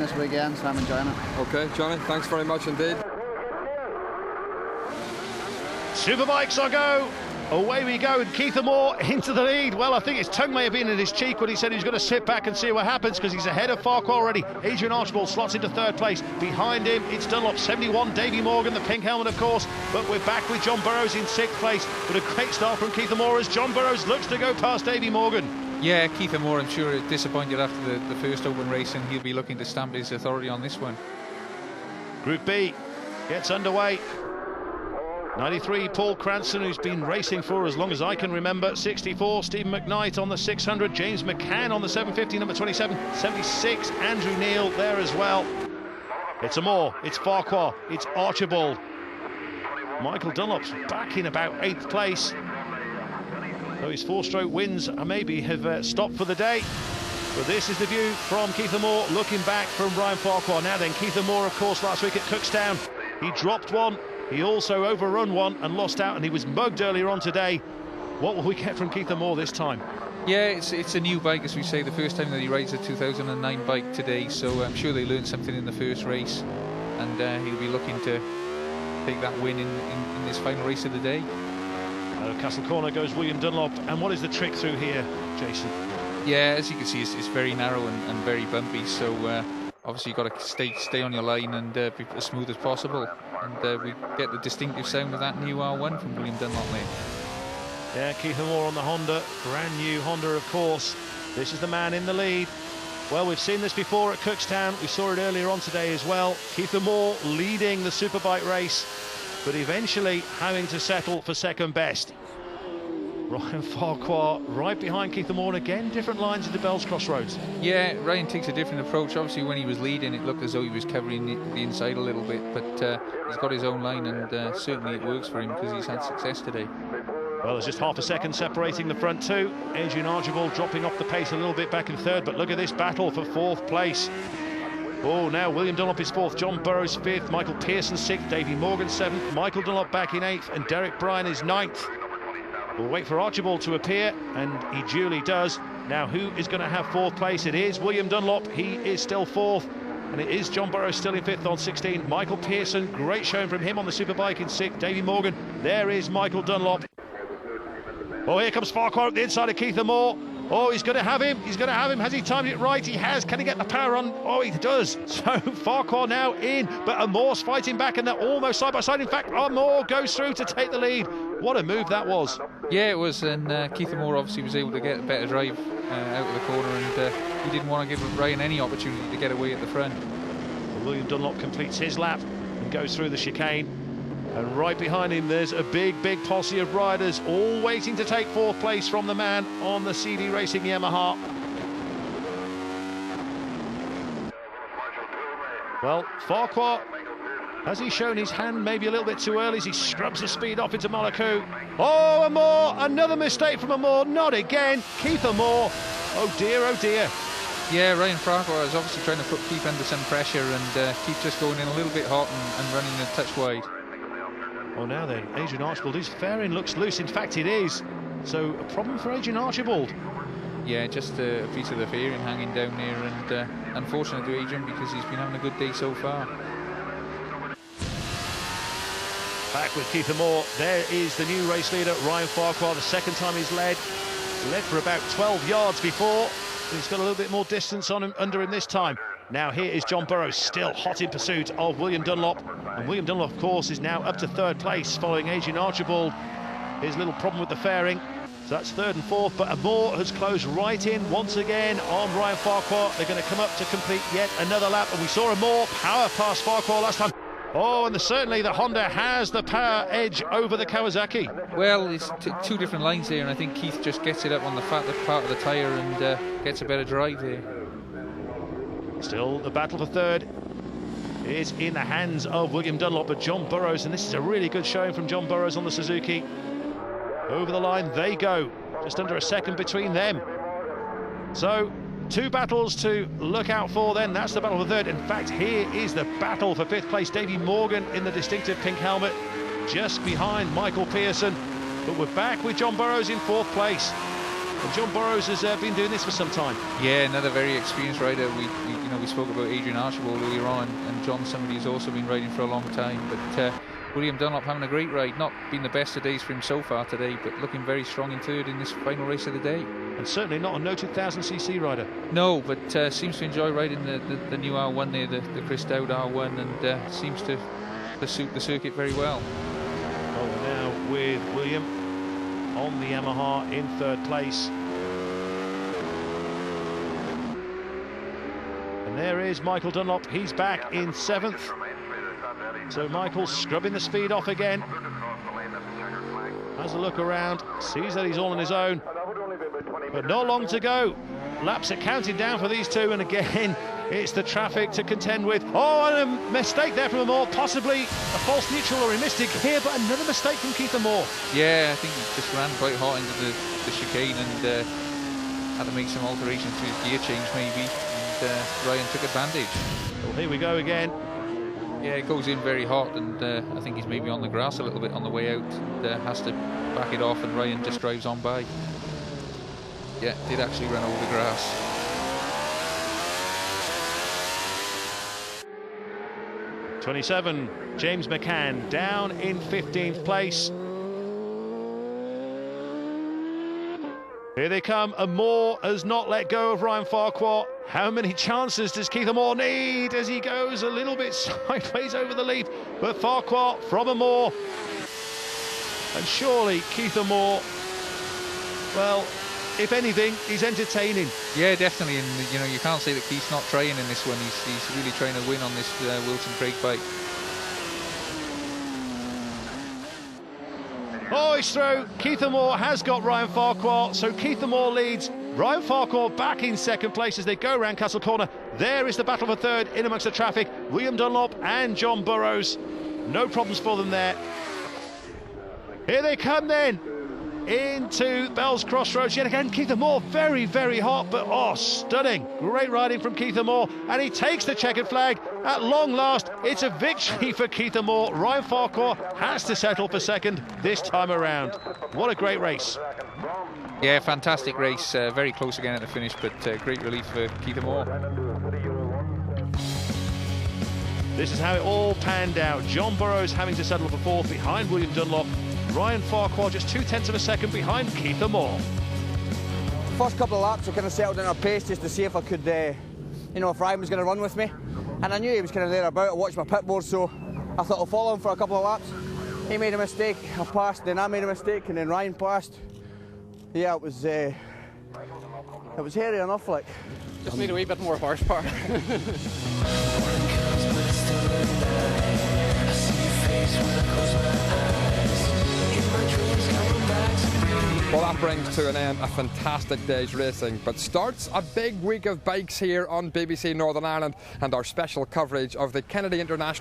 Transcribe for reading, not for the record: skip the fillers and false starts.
this weekend, so I'm enjoying it. Okay, Johnny, thanks very much indeed. Superbikes on go. Away we go, and Keith Moore into the lead. Well, I think his tongue may have been in his cheek when he said he was going to sit back and see what happens, because he's ahead of Farquhar already. Adrian Archibald slots into third place. Behind him, it's Dunlop, 71, Davy Morgan, the pink helmet, of course. But we're back with John Burrows in sixth place. But a great start from Keith Moore as John Burrows looks to go past Davy Morgan. Yeah, Keith Moore, I'm sure, is disappointed after the first open race, and he'll be looking to stamp his authority on this one. Group B gets underway. 93, Paul Cranston, who's been racing for as long as I can remember. 64, Stephen McKnight on the 600. James McCann on the 750, number 27. 76, Andrew Neil there as well. It's Moore, it's Farquhar, it's Archibald. Michael Dunlop's back in about 8th place. Though his 4-stroke wins maybe have stopped for the day. But this is the view from Keith Moore, looking back from Ryan Farquhar. Now then, Keith Moore, of course, last week at Cookstown, he dropped one. He also overrun one and lost out, and he was mugged earlier on today. What will we get from Keith Moore this time? Yeah, it's a new bike, as we say, the first time that he rides a 2009 bike today, so I'm sure they learned something in the first race, and he'll be looking to take that win in this final race of the day. Castle Corner goes William Dunlop, and what is the trick through here, Jason? Yeah, as you can see, it's very narrow and very bumpy, so obviously you've got to stay on your line and be as smooth as possible. And we get the distinctive sound of that new R1 from William Dunlop there. Yeah, Keith Moore on the Honda, brand new Honda, of course. This is the man in the lead. Well, we've seen this before at Cookstown. We saw it earlier on today as well. Keith Moore leading the Superbike race, but eventually having to settle for second best. Ryan Farquhar right behind Keith Moore, again different lines into Bell's Crossroads. Yeah, Ryan takes a different approach. Obviously when he was leading it looked as though he was covering the inside a little bit, but he's got his own line, and certainly it works for him because he's had success today. Well, there's just half a second separating the front two. Adrian Archibald dropping off the pace a little bit back in third, but look at this battle for 4th place. Oh, now William Dunlop is 4th, John Burrows 5th, Michael Pearson 6th, Davy Morgan 7th, Michael Dunlop back in 8th, and Derek Bryan is 9th. We'll wait for Archibald to appear, and he duly does. Now, who is going to have 4th place? It is William Dunlop. He is still 4th, and it is John Burrows still in 5th on 16. Michael Pearson, great showing from him on the Superbike in 6th. Davy Morgan, there is Michael Dunlop. Oh, here comes Farquhar at the inside of Keith Moore. Oh, he's going to have him. He's going to have him. Has he timed it right? He has. Can he get the power on? Oh, he does. So Farquhar now in, but Moore's fighting back, and they're almost side by side. In fact, Moore goes through to take the lead. What a move that was. Yeah, it was, and Keith Moore obviously was able to get a better drive out of the corner, and he didn't want to give Ryan any opportunity to get away at the front. Well, William Dunlop completes his lap and goes through the chicane. And right behind him, there's a big posse of riders, all waiting to take 4th place from the man on the CD Racing Yamaha. Well, Farquhar, has he shown his hand maybe a little bit too early as he scrubs the speed off into Monaco? Oh, Moore, another mistake from Moore, not again. Keith Moore, oh dear, oh dear. Yeah, Ryan Farquhar is obviously trying to put Keith under some pressure, and Keith just going in a little bit hot and running a touch wide. Oh, now then, Adrian Archibald, his fairing looks loose. In fact, it is. So, a problem for Adrian Archibald. Yeah, just a piece of the fairing hanging down there, and unfortunate to Adrian because he's been having a good day so far. Back with Keith Moore. There is the new race leader, Ryan Farquhar. The second time he's led for about 12 yards before. He's got a little bit more distance on him, under him this time. Now here is John Burrows, still hot in pursuit of William Dunlop. And William Dunlop, of course, is now up to 3rd place, following Adrian Archibald. His little problem with the fairing. So that's 3rd and 4th, but Moore has closed right in once again on Ryan Farquhar. They're going to come up to complete yet another lap. And we saw Moore power past Farquhar last time. Oh, and certainly the Honda has the power edge over the Kawasaki. Well, it's two different lines there, and I think Keith just gets it up on the fatter part of the tyre and gets a better drive there. Still, the battle for 3rd is in the hands of William Dunlop, but John Burrows, and this is a really good showing from John Burrows on the Suzuki. Over the line they go, just under a second between them. So, 2 battles to look out for then. That's the battle for 3rd. In fact, here is the battle for 5th place. Davy Morgan in the distinctive pink helmet, just behind Michael Pearson. But we're back with John Burrows in 4th place. And John Burrows has been doing this for some time. Yeah, another very experienced rider. we spoke about Adrian Archibald earlier on, and John, somebody who's also been riding for a long time. But William Dunlop having a great ride, not been the best of days for him so far today, but looking very strong in third in this final race of the day. And certainly not a noted 1000cc rider. No, but seems to enjoy riding the new R1 there, the Chris Dowd R1, and seems to suit the circuit very well. Well, we're now with William on the Yamaha in third place. And there is Michael Dunlop, he's back in 7th. So Michael scrubbing the speed off again. Has a look around, sees that he's all on his own. But not long to go. Laps are counting down for these two, and again, it's the traffic to contend with. Oh, and a mistake there from Moore, possibly a false neutral, or he missed it here, but another mistake from Keith Moore. Yeah, I think he just ran quite hot into the chicane and had to make some alterations to his gear change maybe, and Ryan took advantage. Well, here we go again. Yeah, it goes in very hot, and I think he's maybe on the grass a little bit on the way out, and has to back it off, and Ryan just drives on by. Yeah, did actually run over the grass. '27, James McCann down in 15th place. Here they come, and Moore has not let go of Ryan Farquhar. How many chances does Keith Moore need as he goes a little bit sideways over the leaf? But Farquhar from Moore, and surely Keith Moore, well, if anything, he's entertaining. Yeah, definitely, and you know, you can't say that Keith's not trying in this one. He's really trying to win on this Wilson Craig bike. Oh, he's through. Keith Moore has got Ryan Farquhar, so Keith Moore leads. Ryan Farquhar back in 2nd place as they go round Castle Corner. There is the battle for 3rd in amongst the traffic. William Dunlop and John Burrows. No problems for them there. Here they come then into Bell's Crossroads yet again. Keith Moore very, very hot, but oh, stunning. Great riding from Keith Moore, and he takes the checkered flag. At long last, it's a victory for Keith Moore. Ryan Farquhar has to settle for 2nd this time around. What a great race. Yeah, fantastic race. Very close again at the finish, but great relief for Keith Moore. This is how it all panned out. John Burrows having to settle for 4th behind William Dunlop. Ryan Farquhar just 0.2 of a second behind Keith Moore. First couple of laps I kind of settled in our pace just to see if I could, you know, if Ryan was going to run with me. And I knew he was kind of there about. I watched my pit board, so I thought I'll follow him for a couple of laps. He made a mistake, I passed, then I made a mistake, and then Ryan passed. Yeah, it was hairy enough, like. Just need a wee bit more horsepower. Well, that brings to an end a fantastic day's racing, but starts a big week of bikes here on BBC Northern Ireland and our special coverage of the Kennedy International